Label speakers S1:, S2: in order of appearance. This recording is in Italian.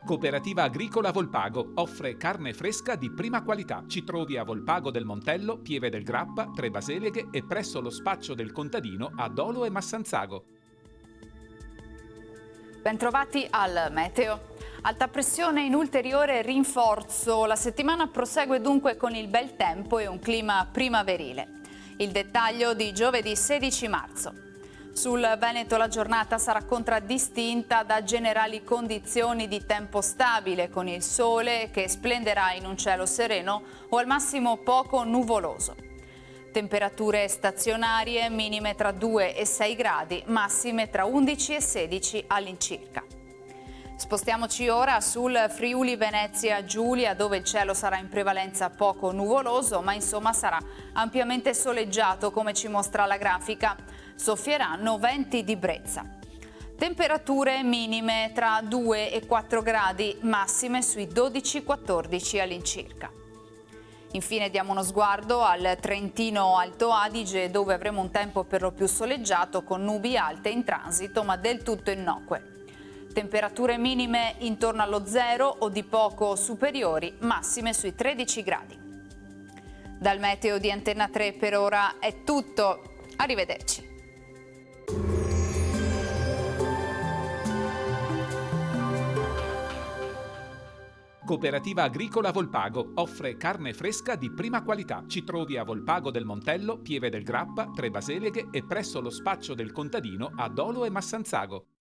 S1: Cooperativa Agricola Volpago offre carne fresca di prima qualità. Ci trovi a Volpago del Montello, Pieve del Grappa, Tre Baseleghe e presso lo spaccio del contadino a Dolo e Massanzago.
S2: Bentrovati al Meteo. Alta pressione in ulteriore rinforzo. La settimana prosegue dunque con il bel tempo e un clima primaverile. Il dettaglio di giovedì 16 marzo. Sul Veneto la giornata sarà contraddistinta da generali condizioni di tempo stabile, con il sole che splenderà in un cielo sereno o al massimo poco nuvoloso. Temperature stazionarie, minime tra 2 e 6 gradi, massime tra 11 e 16 all'incirca. Spostiamoci ora sul Friuli Venezia Giulia, dove il cielo sarà in prevalenza poco nuvoloso, ma insomma sarà ampiamente soleggiato, come ci mostra la grafica. Soffieranno venti di brezza. Temperature minime tra 2 e 4 gradi, massime sui 12-14 all'incirca. Infine diamo uno sguardo al Trentino Alto Adige, dove avremo un tempo per lo più soleggiato con nubi alte in transito ma del tutto innocue. Temperature minime intorno allo zero o di poco superiori, massime sui 13 gradi. Dal meteo di Antenna 3 per ora è tutto. Arrivederci.
S1: Cooperativa Agricola Volpago offre carne fresca di prima qualità. Ci trovi a Volpago del Montello, Pieve del Grappa, Tre Baseleghe e presso lo spaccio del contadino a Dolo e Massanzago.